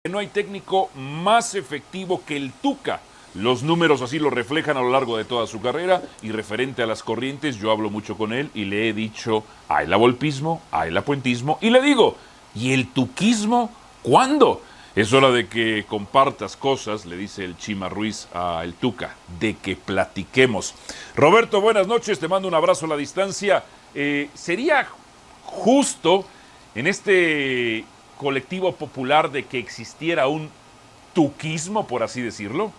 No hay técnico más efectivo que el Tuca. Los números así lo reflejan a lo largo de toda su carrera. Y referente a las corrientes, yo hablo mucho con él y le he dicho, hay el avolpismo, hay el apuentismo. Y le digo, ¿y el tuquismo? ¿Cuándo? Es hora de que compartas cosas, le dice el Chima Ruiz a el Tuca, de que platiquemos. Roberto, buenas noches, te mando un abrazo a la distancia. ¿Sería justo en este colectivo popular de que existiera un tuquismo, por así decirlo?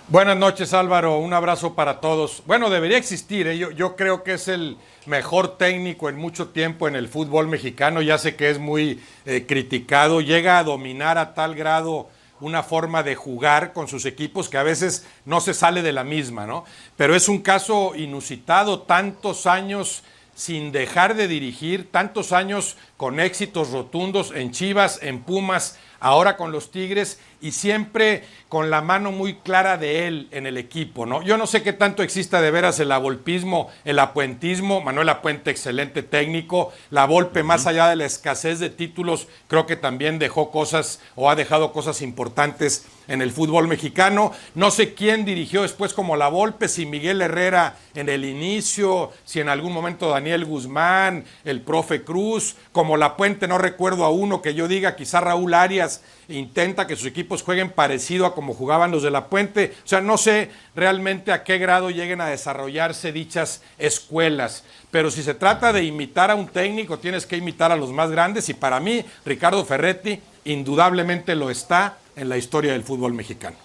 Buenas noches, Álvaro. Un abrazo para todos. Bueno, debería existir, ¿eh? Yo creo que es el mejor técnico en mucho tiempo en el fútbol mexicano. Ya sé que es muy criticado. Llega a dominar a tal grado una forma de jugar con sus equipos que a veces no se sale de la misma, ¿no? Pero es un caso inusitado, tantos años sin dejar de dirigir, tantos años con éxitos rotundos en Chivas, en Pumas, ahora con los Tigres y siempre con la mano muy clara de él en el equipo, ¿no? Yo no sé qué tanto exista de veras el avolpismo, el apuentismo. Manuel Apuente, excelente técnico. La Volpe, más allá de la escasez de títulos, creo que también dejó cosas o ha dejado cosas importantes en el fútbol mexicano. No sé quién dirigió después como La Volpe, si Miguel Herrera en el inicio, si en algún momento Daniel Guzmán, el profe Cruz, como Lapuente no recuerdo a uno que yo diga, quizá Raúl Arias intenta que sus equipos jueguen parecido a como jugaban los de Lapuente. O sea, no sé realmente a qué grado lleguen a desarrollarse dichas escuelas. Pero si se trata de imitar a un técnico, tienes que imitar a los más grandes y para mí, Ricardo Ferretti indudablemente lo está en la historia del fútbol mexicano.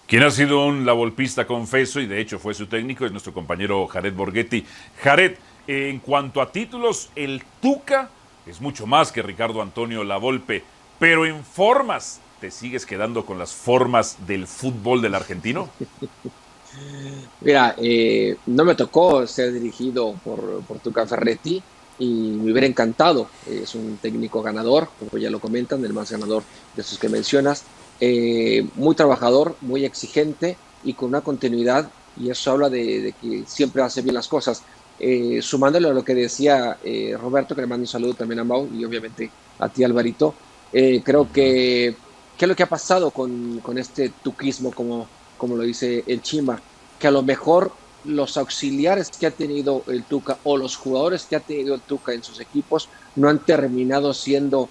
Quien ha sido un lavolpista confeso y de hecho fue su técnico es nuestro compañero Jared Borghetti. Jared, en cuanto a títulos, el Tuca es mucho más que Ricardo Antonio Lavolpe, pero en formas, ¿te sigues quedando con las formas del fútbol del argentino? Mira, no me tocó ser dirigido por Tuca Ferretti y me hubiera encantado. Es un técnico ganador, como ya lo comentan, el más ganador de esos que mencionas. Muy trabajador, muy exigente y con una continuidad, y eso habla de que siempre hace bien las cosas. Sumándole a lo que decía Roberto, que le mando un saludo también a Mau y obviamente a ti, Alvarito, creo que ¿qué es lo que ha pasado con este tuquismo, como lo dice el Chima? Que a lo mejor los auxiliares que ha tenido el Tuca o los jugadores que ha tenido el Tuca en sus equipos no han terminado siendo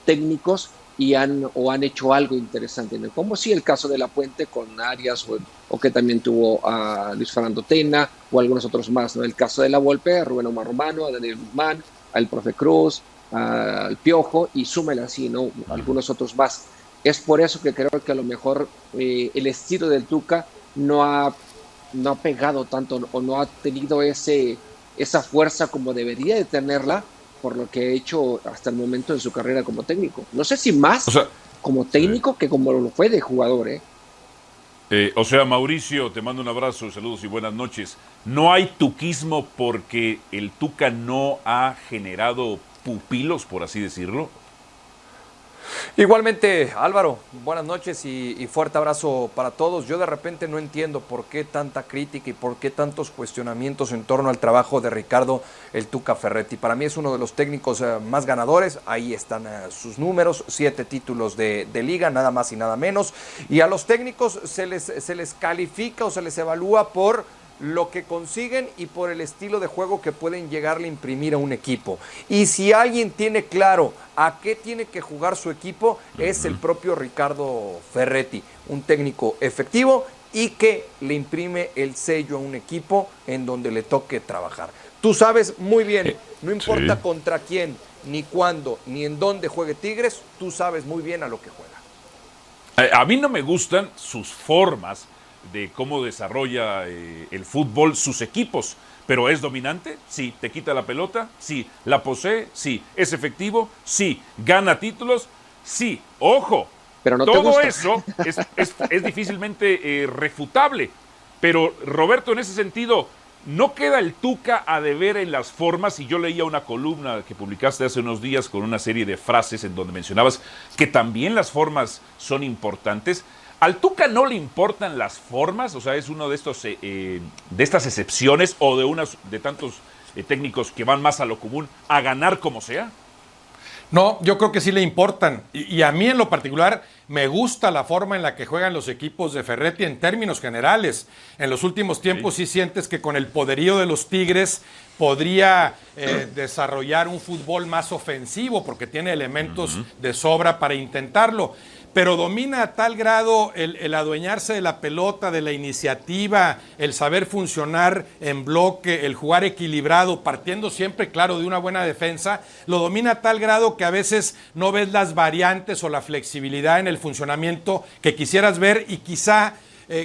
técnicos y han hecho algo interesante, ¿no? Como sí el caso de La Puente con Arias o que también tuvo a Luis Fernando Tena o algunos otros más, ¿no? El caso de La Volpe, a Rubén Omar Romano, a Daniel Guzmán, al profe Cruz, al Piojo y súmele así, ¿no? Algunos otros más. Es por eso que creo que a lo mejor el estilo del Tuca no ha pegado tanto o no ha tenido esa fuerza como debería de tenerla por lo que ha hecho hasta el momento en su carrera como técnico. No sé si O más sea, como sí. técnico que como lo fue de jugador, ¿eh? Mauricio, te mando un abrazo, saludos y buenas noches. No hay tuquismo porque el Tuca no ha generado pupilos, por así decirlo. Igualmente, Álvaro, buenas noches y fuerte abrazo para todos. Yo de repente no entiendo por qué tanta crítica y por qué tantos cuestionamientos en torno al trabajo de Ricardo el Tuca Ferretti. Para mí es uno de los técnicos más ganadores, ahí están sus números, 7 títulos de liga, nada más y nada menos. Y a los técnicos se les califica o se les evalúa por lo que consiguen y por el estilo de juego que pueden llegarle a imprimir a un equipo. Y si alguien tiene claro a qué tiene que jugar su equipo, es el propio Ricardo Ferretti, un técnico efectivo y que le imprime el sello a un equipo en donde le toque trabajar. Tú sabes muy bien, no importa Sí. contra quién, ni cuándo, ni en dónde juegue Tigres, tú sabes muy bien a lo que juega. A mí no me gustan sus formas de cómo desarrolla el fútbol sus equipos, pero ¿es dominante? Sí. ¿Te quita la pelota? Sí. ¿La posee? Sí. ¿Es efectivo? Sí. ¿Gana títulos? Sí. Ojo, Pero no te todo gusta. eso es difícilmente refutable, pero Roberto, en ese sentido, ¿no queda el Tuca a deber en las formas? Y yo leía una columna que publicaste hace unos días con una serie de frases en donde mencionabas que también las formas son importantes. ¿Al Tuca no le importan las formas? O sea, es uno de de estas excepciones o de tantos técnicos que van más a lo común a ganar como sea. No, yo creo que sí le importan. Y a mí en lo particular me gusta la forma en la que juegan los equipos de Ferretti en términos generales. En los últimos tiempos sí sientes que con el poderío de los Tigres podría desarrollar un fútbol más ofensivo porque tiene elementos de sobra para intentarlo. Pero domina a tal grado el adueñarse de la pelota, de la iniciativa, el saber funcionar en bloque, el jugar equilibrado, partiendo siempre, claro, de una buena defensa, lo domina a tal grado que a veces no ves las variantes o la flexibilidad en el funcionamiento que quisieras ver y quizá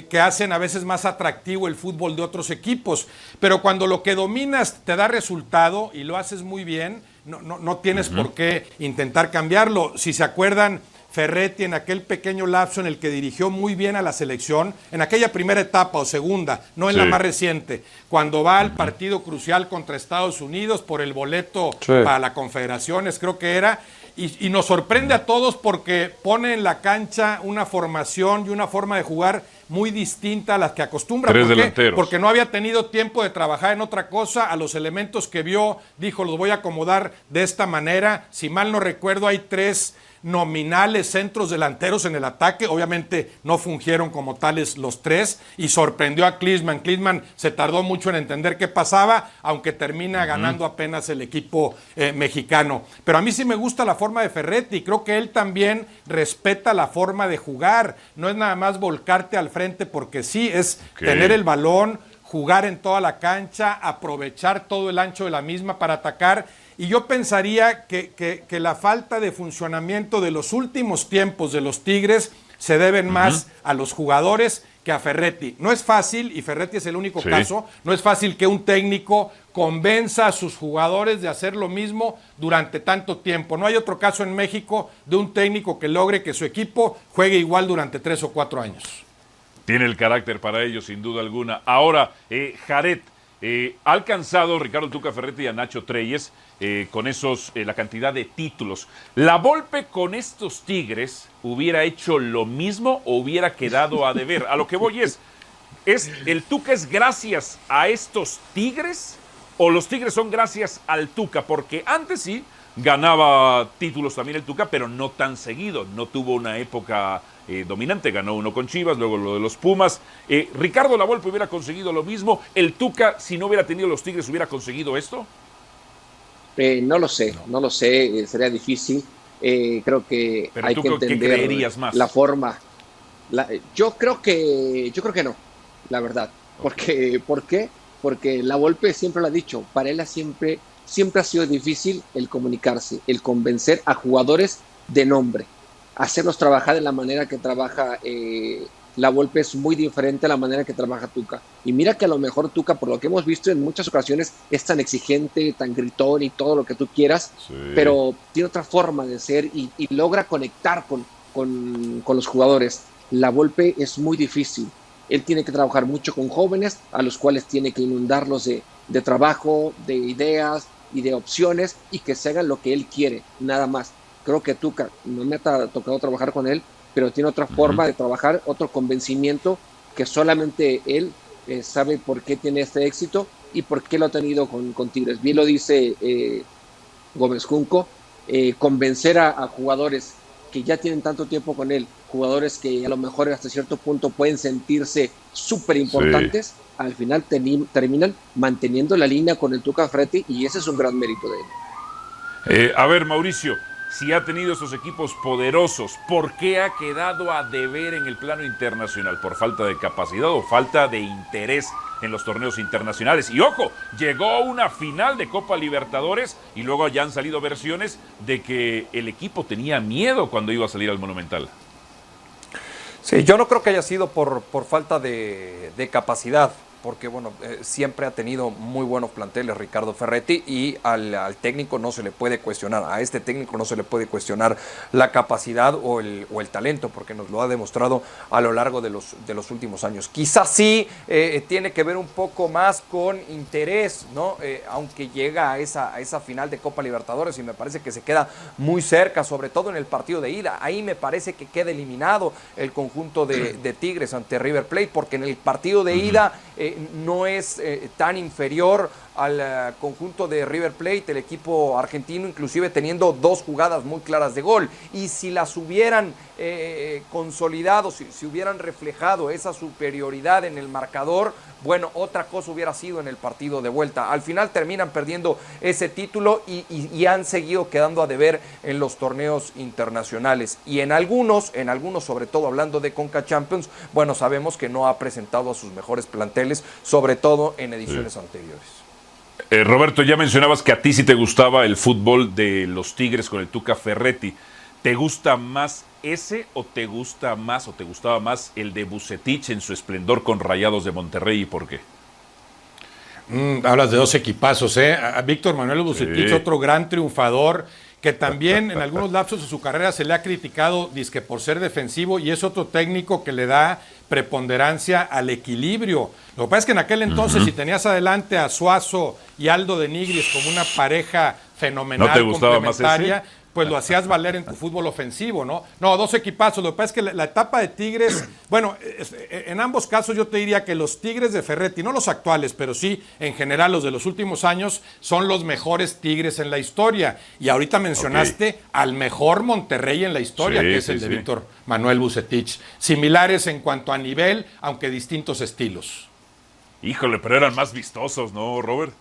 que hacen a veces más atractivo el fútbol de otros equipos. Pero cuando lo que dominas te da resultado y lo haces muy bien, no tienes por qué intentar cambiarlo. Si se acuerdan, Ferretti en aquel pequeño lapso en el que dirigió muy bien a la selección, en aquella primera etapa o segunda, no en la más reciente, cuando va al partido crucial contra Estados Unidos por el boleto para la Confederaciones, creo que era, y nos sorprende a todos porque pone en la cancha una formación y una forma de jugar muy distinta a las que acostumbra. Tres ¿Por qué? delanteros. Porque no había tenido tiempo de trabajar en otra cosa. A los elementos que vio, dijo, los voy a acomodar de esta manera. Si mal no recuerdo, hay 3 nominales centros delanteros en el ataque. Obviamente no fungieron como tales los 3 y sorprendió a Klinsmann. Klinsmann se tardó mucho en entender qué pasaba, aunque termina ganando apenas el equipo mexicano. Pero a mí sí me gusta la forma de Ferretti. Creo que él también respeta la forma de jugar. No es nada más volcarte al frente porque sí, es tener el balón, jugar en toda la cancha, aprovechar todo el ancho de la misma para atacar. Y yo pensaría que la falta de funcionamiento de los últimos tiempos de los Tigres se deben más a los jugadores que a Ferretti. No es fácil, y Ferretti es el único caso, no es fácil que un técnico convenza a sus jugadores de hacer lo mismo durante tanto tiempo. No hay otro caso en México de un técnico que logre que su equipo juegue igual durante 3 o 4 años. Tiene el carácter para ello, sin duda alguna. Ahora, Jared, ha alcanzado Ricardo Tuca Ferretti y a Nacho Treyes con esos, la cantidad de títulos. ¿La Volpe con estos Tigres hubiera hecho lo mismo o hubiera quedado a deber? A lo que voy es ¿el Tuca es gracias a estos Tigres o los Tigres son gracias al Tuca? Porque antes sí ganaba títulos también el Tuca, pero no tan seguido. No tuvo una época dominante, ganó uno con Chivas, luego lo de los Pumas. ¿Ricardo La Volpe hubiera conseguido lo mismo? ¿El Tuca, si no hubiera tenido los Tigres, hubiera conseguido esto? No lo sé, no lo sé, sería difícil. Creo que pero hay tú, que entender ¿qué creerías más? la forma. Yo creo que no, la verdad. ¿Por qué? Porque La Volpe siempre lo ha dicho, para él siempre ha sido difícil el comunicarse, el convencer a jugadores de nombre, hacerlos trabajar de la manera que trabaja La Volpe. Es muy diferente a la manera que trabaja Tuca. Y mira que a lo mejor Tuca, por lo que hemos visto en muchas ocasiones, es tan exigente, tan gritón y todo lo que tú quieras, pero tiene otra forma de ser y logra conectar con los jugadores. La Volpe es muy difícil. Él tiene que trabajar mucho con jóvenes, a los cuales tiene que inundarlos de trabajo, de ideas y de opciones, y que se hagan lo que él quiere, nada más. Creo que Tuca, no me ha tocado trabajar con él, pero tiene otra forma de trabajar, otro convencimiento que solamente él sabe por qué tiene este éxito y por qué lo ha tenido con Tigres. Bien lo dice Gómez Junco, convencer a jugadores que ya tienen tanto tiempo con él, jugadores que a lo mejor hasta cierto punto pueden sentirse súper importantes, al final terminan manteniendo la línea con el Tuca Ferretti, y ese es un gran mérito de él. A ver, Mauricio, si ha tenido estos equipos poderosos, ¿por qué ha quedado a deber en el plano internacional? ¿Por falta de capacidad o falta de interés en los torneos internacionales? Y ojo, llegó a una final de Copa Libertadores y luego ya han salido versiones de que el equipo tenía miedo cuando iba a salir al Monumental. Sí, yo no creo que haya sido por falta de capacidad, porque bueno, siempre ha tenido muy buenos planteles Ricardo Ferretti, y al técnico no se le puede cuestionar, a este técnico no se le puede cuestionar la capacidad o el talento, porque nos lo ha demostrado a lo largo de los últimos años. Quizás sí tiene que ver un poco más con interés, ¿no? Aunque llega a esa final de Copa Libertadores, y me parece que se queda muy cerca, sobre todo en el partido de ida. Ahí me parece que queda eliminado el conjunto de Tigres ante River Plate, porque en el partido de ida no es tan inferior al conjunto de River Plate, el equipo argentino, inclusive teniendo 2 jugadas muy claras de gol. Y si las hubieran consolidado, si hubieran reflejado esa superioridad en el marcador, bueno, otra cosa hubiera sido en el partido de vuelta. Al final terminan perdiendo ese título y han seguido quedando a deber en los torneos internacionales. Y en algunos, sobre todo hablando de Conca Champions, bueno, sabemos que no ha presentado a sus mejores planteles, sobre todo en ediciones anteriores. Roberto, ya mencionabas que a ti sí te gustaba el fútbol de los Tigres con el Tuca Ferretti. ¿Te gusta más ese o te gustaba más el de Vucetich en su esplendor con Rayados de Monterrey y por qué? Hablas de 2 equipazos, ¿eh? A Víctor Manuel Vucetich, otro gran triunfador, que también en algunos lapsos de su carrera se le ha criticado, dizque por ser defensivo, y es otro técnico que le da preponderancia al equilibrio. Lo que pasa es que en aquel entonces, si tenías adelante a Suazo y Aldo de Nigris como una pareja fenomenal, ¿no te gustaba complementaria, más ese? pues lo hacías valer en tu fútbol ofensivo, ¿no? No, 2 equipazos. Lo que pasa es que la etapa de Tigres, bueno, en ambos casos yo te diría que los Tigres de Ferretti, no los actuales, pero sí en general los de los últimos años, son los mejores Tigres en la historia. Y ahorita mencionaste al mejor Monterrey en la historia, que es el de Víctor Manuel Vucetich. Similares en cuanto a nivel, aunque distintos estilos. Híjole, pero eran más vistosos, ¿no, Robert?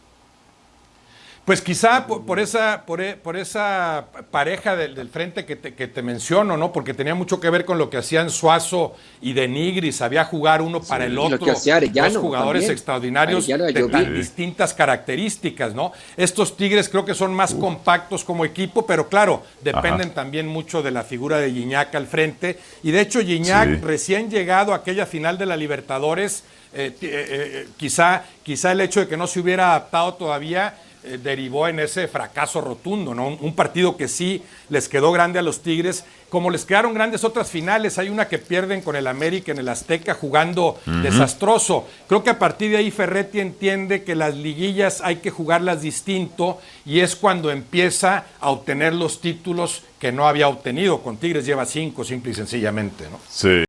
Pues quizá por esa pareja del frente que te menciono, ¿no? Porque tenía mucho que ver con lo que hacían Suazo y de Nigris, sabía jugar uno para el otro. Lo que hacía Arellano, 2 jugadores también extraordinarios de tan distintas características, ¿no? Estos Tigres creo que son más compactos como equipo, pero claro, dependen también mucho de la figura de Gignac al frente. Y de hecho Gignac, recién llegado a aquella final de la Libertadores, quizá el hecho de que no se hubiera adaptado todavía derivó en ese fracaso rotundo, ¿no? Un partido que sí les quedó grande a los Tigres, como les quedaron grandes otras finales. Hay una que pierden con el América en el Azteca jugando desastroso. Creo que a partir de ahí Ferretti entiende que las liguillas hay que jugarlas distinto y es cuando empieza a obtener los títulos que no había obtenido. Con Tigres lleva 5, simple y sencillamente, ¿no? Sí.